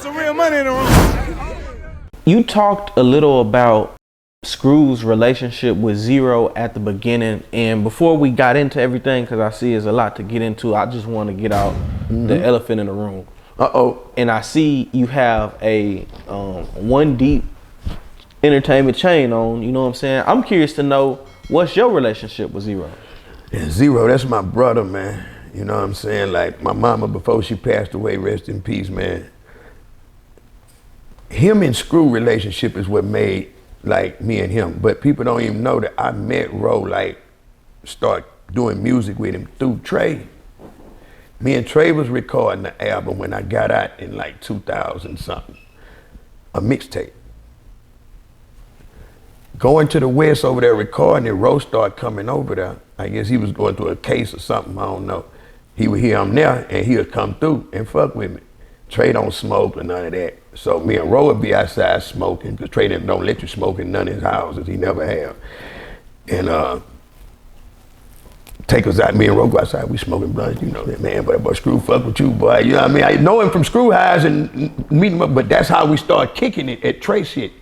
some real money in the room. You talked a little about Screw's relationship with Zero at the beginning, and before we got into everything, because I see there's a lot to get into, I just want to get out the elephant in the room. And I see you have a One Deep entertainment chain on, you know what I'm saying? I'm curious to know, what's your relationship with Zero? Yeah, Zero, that's my brother, man. You know what I'm saying? Like my mama, before she passed away, rest in peace, man. Him and Screw relationship is what made like me and him. But people don't even know that I met Roe, like start doing music with him through Trea. Me and Trea was recording the album when I got out in like 2000 something, a mixtape. Going to the West over there recording it, Roe started coming over there. I guess he was going through a case or something, I don't know. He would hear him there and he would come through and fuck with me. Trea don't smoke or none of that. So me and Roe would be outside smoking, because Trea don't let you smoke in none of his houses, he never have. And take us out, me and Roe go outside, we smoking blunts, you know that, man, but Screw fuck with you, boy. You know what I mean? I know him from Screw Highs and meet him up, but that's how we started kicking it at Trea shit.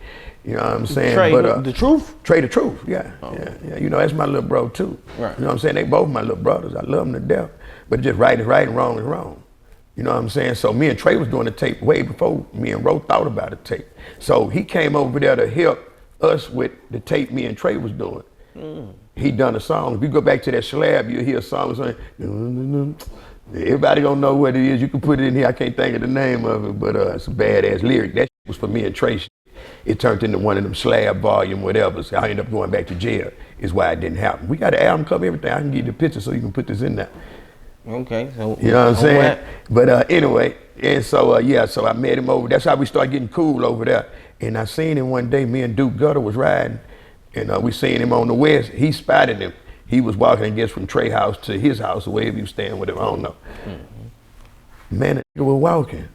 You know what I'm saying? Trea The Truth? Trea The Truth, yeah. Yeah. You know, that's my little bro too. Right. You know what I'm saying? They both my little brothers. I love them to death. But just right is right and wrong is wrong. You know what I'm saying? So me and Trea was doing the tape way before me and Roe thought about a tape. So he came over there to help us with the tape me and Trea was doing. He done a song. If you go back to that slab, you'll hear a song saying, everybody gonna know what it is. You can put it in here. I can't think of the name of it, but it's a badass lyric. That was for me and Trea. It turned into one of them slab volume whatever. So I ended up going back to jail is why it didn't happen. We got an album cover, everything. I can give you the picture so you can put this in there. Okay, so you know what I'm saying? But anyway, and so yeah, so I met him over. That's how we started getting cool over there. And I seen him one day. Me and Duke Gutter was riding, and we seen him on the West. He spotted him. He was walking, I guess, from Trea house to his house, or wherever he was staying with him. I don't know. Man, the nigga was walking.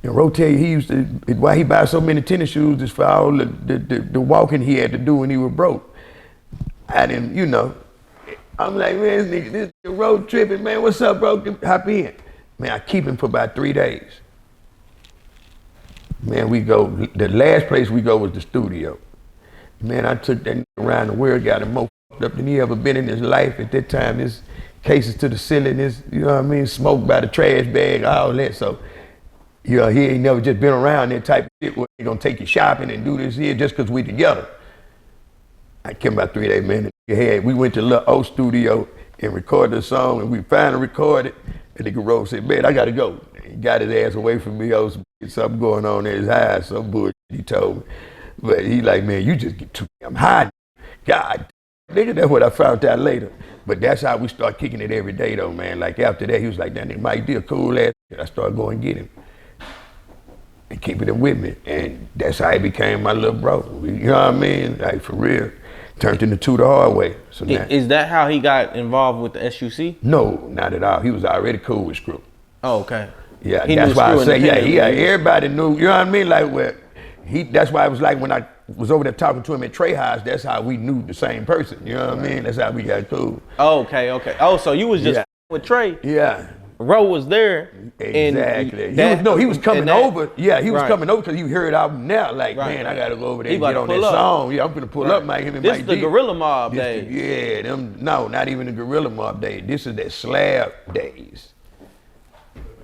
And Roe tell you he used to, why he buy so many tennis shoes is for all the walking he had to do when he was broke. I didn't, you know. I'm like, man, this nigga road tripping, man. What's up, bro? Hop in. Man, I keep him for about 3 days. Man, we go, the last place we go was the studio. Man, I took that nigga around the world, got him more fucked up than he ever been in his life. At that time, his cases to the ceiling, his, you know what I mean, smoked by the trash bag, all that. So, you know, he ain't never just been around that type of shit where he gonna take you shopping and do this here just cause we together. I kept about 3 days, man. We went to the little old studio and recorded a song, and we finally recorded. And nigga Roe said, man, I gotta go. He got his ass away from me. Oh, something going on in his eyes, some bullshit he told me. But he like, man, you just get too damn high. God, nigga, that's what I found out later. But that's how we start kicking it every day though, man. Like after that, he was like, that nigga Mike D a cool ass. I started going get him and keeping him with me. And that's how he became my little bro. You know what I mean? Like for real. Turned into Two the hard way. So now, is that how he got involved with the SUC? No, not at all. He was already cool with Screw. Oh, okay. Yeah, that's why I say, yeah, everybody knew, you know what I mean? Like, that's why it was like when I was over there talking to him at Trea House, that's how we knew the same person, you know what I mean? That's how we got cool. Oh, okay. Oh, so you was just with Trea? Yeah. Roe was there. Exactly. He was coming over. Yeah, he was coming over because he heard album now. Like, man, I gotta go over there and get on that song. Yeah, I'm gonna pull up, Mike. Him and Mike D. This is the Gorilla Mob days. Yeah, no, not even the Gorilla Mob days. This is that slab days.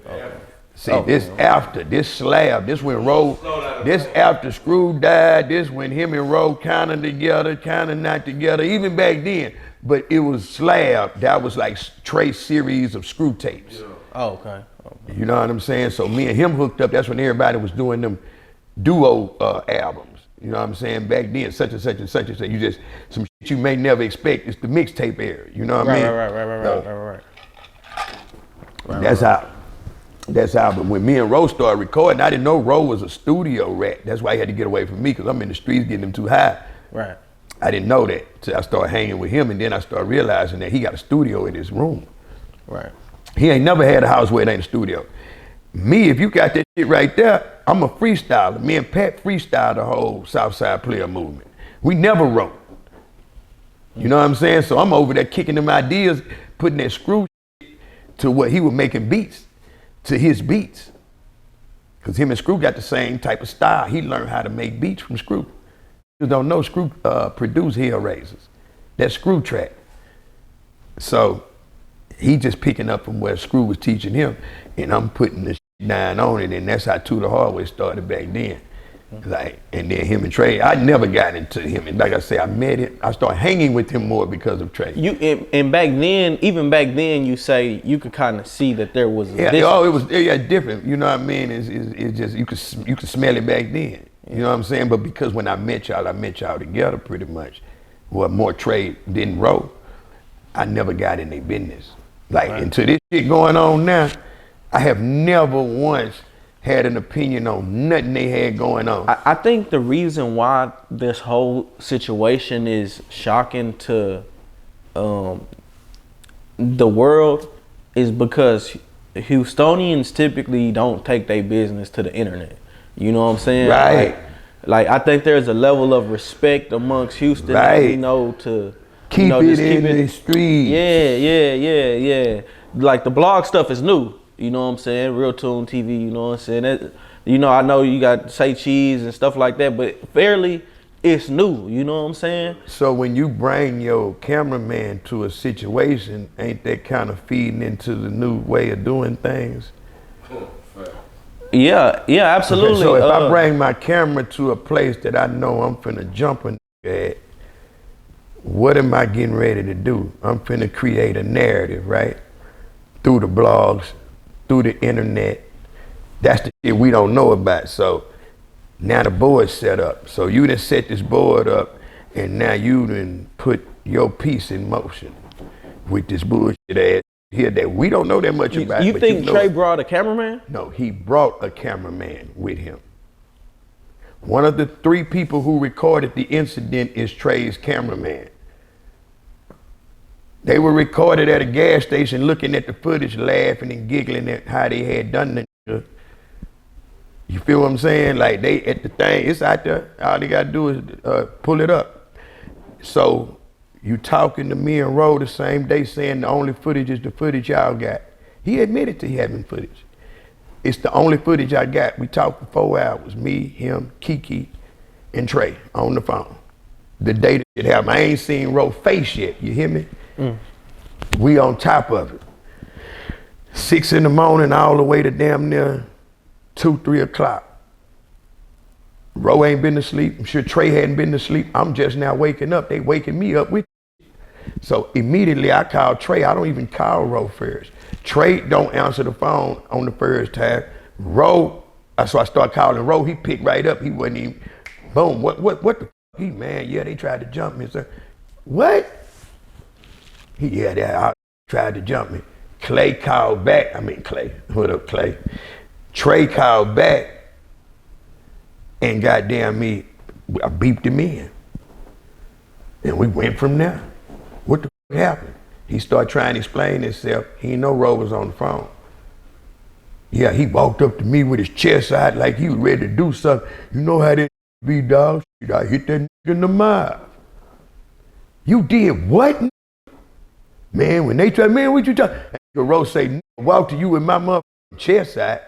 Okay. See, this slab, this when Roe, this after Screw died, this when him and Roe kinda together, kinda not together, even back then. But it was slab, that was like Trea series of Screw tapes. Yeah. Oh, okay. You know what I'm saying? So me and him hooked up, that's when everybody was doing them duo albums. You know what I'm saying? Back then, such and such and such and such. You just, some shit you may never expect. It's the mixtape era, you know what I mean? Right. That's how, but when me and Roe started recording, I didn't know Roe was a studio rat. That's why he had to get away from me, because I'm in the streets getting him too high. Right. I didn't know that. So I started hanging with him, and then I started realizing that he got a studio in his room. Right. He ain't never had a house where it ain't a studio. Me, if you got that shit right there, I'm a freestyler. Me and Pat freestyled the whole Southside Player movement. We never wrote. You know what I'm saying? So I'm over there kicking them ideas, putting that Screw shit to what he was making beats, to his beats. Because him and Screw got the same type of style. He learned how to make beats from Screw. You don't know Screw produce Hellraisers. That's Screw track. So he just picking up from where Screw was teaching him, and I'm putting the shit down on it, and that's how To The Hardway started back then. Like, and then him and Trea, I never got into him, and like I say, I met him. I started hanging with him more because of Trea. And back then, even back then, you say you could kind of see that there was a difference. Oh, it was different. You know what I mean? It's just you could smell it back then. You know what I'm saying? But because when I met y'all together pretty much. Well, more Trea than Roe. I never got in their business. Like, until this shit going on now, I have never once had an opinion on nothing they had going on. I think the reason why this whole situation is shocking to the world is because Houstonians typically don't take their business to the internet. You know what I'm saying? Right. Like I think there's a level of respect amongst Houston that we know to keep it in the streets. Yeah. Like the blog stuff is new. You know what I'm saying? Real Tune TV, you know what I'm saying? That, you know, I know you got Say Cheese and stuff like that, but fairly, it's new. You know what I'm saying? So when you bring your cameraman to a situation, ain't that kind of feeding into the new way of doing things? Yeah, absolutely. So if I bring my camera to a place that I know I'm finna jump a nigga at, what am I getting ready to do? I'm finna create a narrative, right? Through the blogs, through the internet. That's the shit we don't know about. So now the board's set up. So you done set this board up, and now you done put your piece in motion with this bullshit ass here that we don't know that much about. You think Trea brought a cameraman? No, he brought a cameraman with him. One of the 3 people who recorded the incident is Trea's cameraman. They were recorded at a gas station looking at the footage, laughing and giggling at how they had done the. You feel what I'm saying? Like they at the thing, it's out there. All they gotta do is pull it up. So you talking to me and Roe the same day saying the only footage is the footage y'all got. He admitted to having footage. It's the only footage I got. We talked for 4 hours, me, him, Kiki, and Trea on the phone. The day that it happened, I ain't seen Roe face yet, you hear me? We on top of it. 6 in the morning all the way to damn near 2, 3 o'clock. Roe ain't been to sleep. I'm sure Trea hadn't been to sleep. I'm just now waking up. They waking me up with. So immediately I call Trea. I don't even call Roe first. Trea don't answer the phone on the first time. Roe, so I start calling Roe. He picked right up. He wasn't even, boom, what the, he, man, yeah, they tried to jump me, sir. What? Yeah, they tried to jump me. Clay called back. Clay. What up, Clay? Trea called back, and goddamn me, I beeped him in. And we went from there. What the fuck happened? He started trying to explain himself. He didn't know Roe was on the phone. Yeah, he walked up to me with his chest out like he was ready to do something. You know how that be, dog? I hit that nigga in the mouth. You did what? Man, when they try, man, what you talking? Roe say, walk to you with my motherfucking chest out.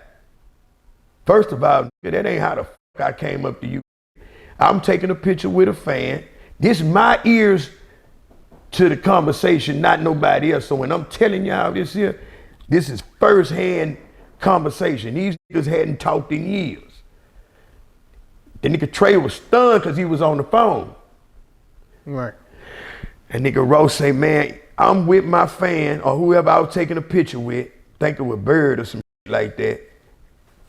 First of all, that ain't how the fuck I came up to you. I'm taking a picture with a fan. This is my ears to the conversation, not nobody else. So when I'm telling y'all this here, this is first-hand conversation. These niggas hadn't talked in years. The nigga Trea was stunned because he was on the phone. Right. And nigga Roe say, man, I'm with my fan or whoever I was taking a picture with, think it was Bird or some shit like that.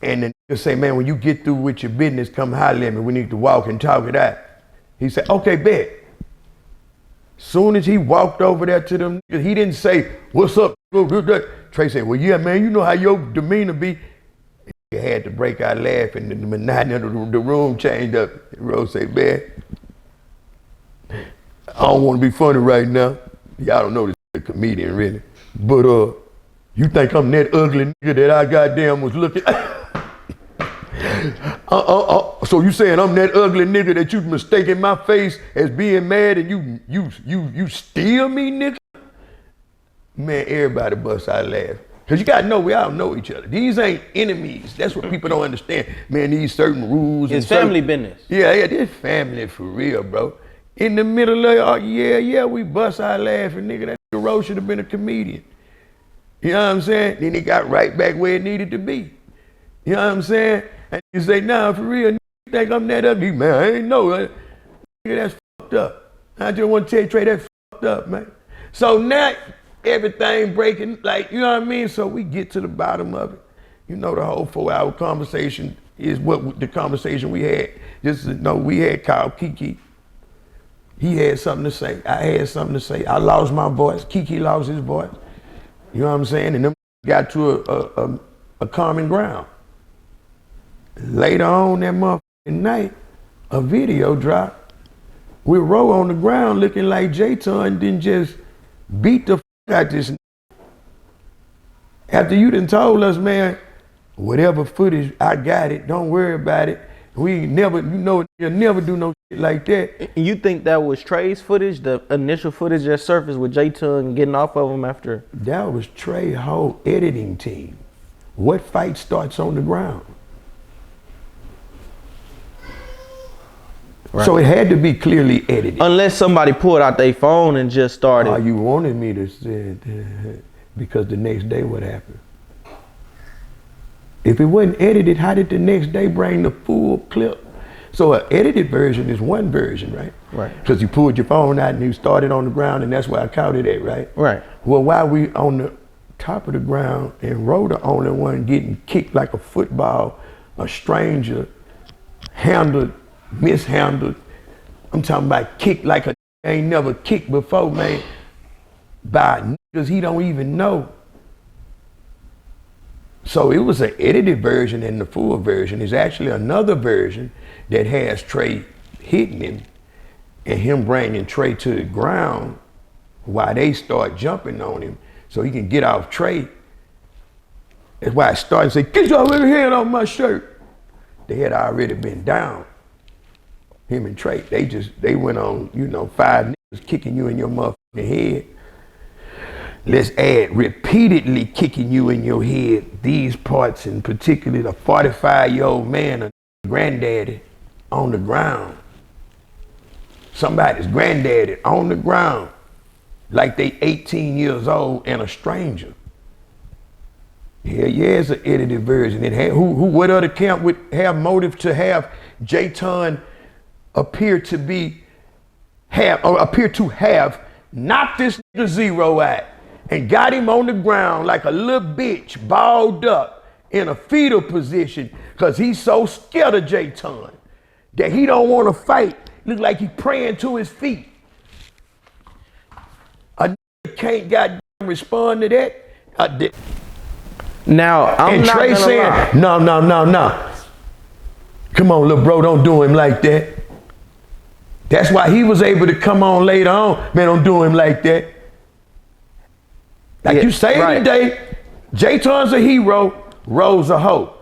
And the nigga say, man, when you get through with your business, come holler at me. We need to walk and talk it out. He said, okay, bet. Soon as he walked over there to them, he didn't say, what's up? Trea said, well, yeah, man, you know how your demeanor be. He had to break out laughing, and the monotony of the room changed up. Roe said, man, I don't want to be funny right now. Y'all don't know this a comedian, really. But you think I'm that ugly nigga that I goddamn was looking? So you saying I'm that ugly nigga that you mistaken my face as being mad and you steal me, nigga? Man, everybody bust out laugh. Because you got to know we all know each other. These ain't enemies. That's what people don't understand. Man, these certain rules. It's family business. Yeah, this family for real, bro. In the middle of we bust our laughing, nigga. That nigga Roe should have been a comedian. You know what I'm saying? Then he got right back where it needed to be. You know what I'm saying? And you say, nah, for real, you think I'm that ugly? Man, I ain't know. Nigga, that's fucked up. I just want to tell you, Trea, that's fucked up, man. So now, everything breaking, like, you know what I mean? So we get to the bottom of it. You know, the whole 4-hour conversation is what the conversation we had. Just to know, we had called Kiki. He had something to say. I had something to say. I lost my voice. Kiki lost his voice. You know what I'm saying? And them got to a common ground. Later on that motherfucking night, a video dropped with Roe on the ground looking like J-Ton didn't just beat the out this. After you done told us, man, whatever footage, I got it, don't worry about it. We never, you'll never do no shit like that. You think that was Trea's footage, the initial footage that surfaced with J-Tongue getting off of him after? That was Trea's whole editing team. What fight starts on the ground? Right. So it had to be clearly edited. Unless somebody pulled out their phone and just started. Oh, you wanted me to say that because the next day what happened? If it wasn't edited, how did the next day bring the full clip? So an edited version is one version, right? Right. Because you pulled your phone out and you started on the ground and that's where I caught it at, right? Right. Well, while we on the top of the ground and Roe the only one getting kicked like a football, a stranger, mishandled. I'm talking about kicked like a ain't never kicked before, man, by niggas he don't even know. So it was an edited version, and the full version is actually another version that has Trea hitting him and him bringing Trea to the ground while they start jumping on him so he can get off Trea. That's why I started to say, get your little hand off my shirt. They had already been down, him and Trea. They went on, 5 niggas kicking you in your motherfucking head. Let's add repeatedly kicking you in your head, these parts, and particularly the 45-year-old man, a granddaddy on the ground. Somebody's granddaddy on the ground, like they 18 years old and a stranger. Yeah, it's an edited version. And what other camp would have motive to have J-Ton appear to have knocked this nigga zero out and got him on the ground like a little bitch, balled up in a fetal position because he's so scared of J-Ton that he don't want to fight. Look like he praying to his feet. A nigga can't goddamn respond to that. Now, I'm and not Trea saying, no. Come on, little bro, don't do him like that. That's why he was able to come on later on. Man, don't do him like that. Like you say today, J-Ton's a hero, Roe's a hoe.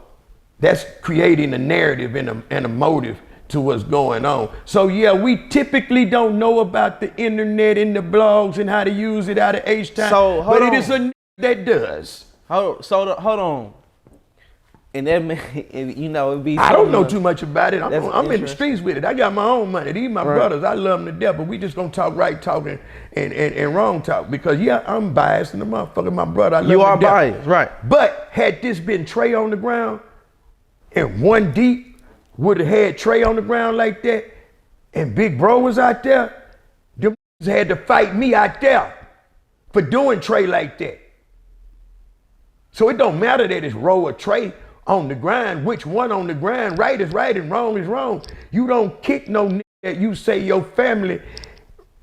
That's creating a narrative and a motive to what's going on. So yeah, we typically don't know about the internet and the blogs and how to use it out of H-time, but it is a that does. Hold on. And that it'd be. I don't know too much about it. I'm in the streets with it. I got my own money. These my brothers. I love them to death. But we just gonna talk right talking and wrong talk because I'm biased and the motherfucker, my brother. I love you are him to death. biased, right? But had this been Trea on the ground, and One Deep would have had Trea on the ground like that, and Big Bro was out there, them had to fight me out there for doing Trea like that. So it don't matter that it's Roe or Trea on the grind, which one on the grind, right is right and wrong is wrong. You don't kick no nigga that you say your family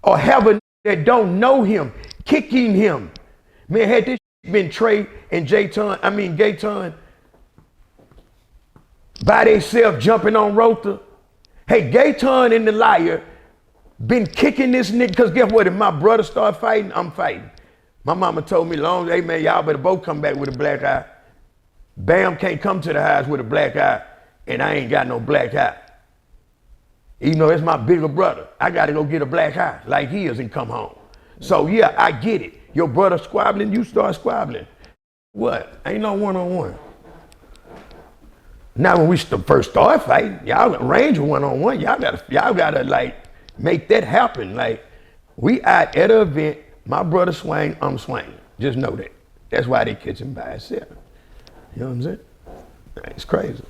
or have a nigga that don't know him, kicking him. Man, had this been Trea and J-Ton by themselves jumping on Rotha, hey, J-Ton and the liar been kicking this nigga, because guess what, if my brother start fighting, I'm fighting. My mama told me long, hey man, y'all better both come back with a black eye. Bam can't come to the house with a black eye, and I ain't got no black eye. Even though it's my bigger brother, I gotta go get a black eye like he is and come home. So yeah, I get it. Your brother squabbling, you start squabbling. What? Ain't no one-on-one. Now when we first start fighting, y'all arrange a one-on-one. Y'all gotta like make that happen. Like we out at an event, my brother swing, I'm swinging. Just know that. That's why they catch him by himself. You know what I'm saying? It's crazy.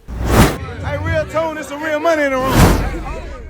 Hey, real tone, there's some real money in the room.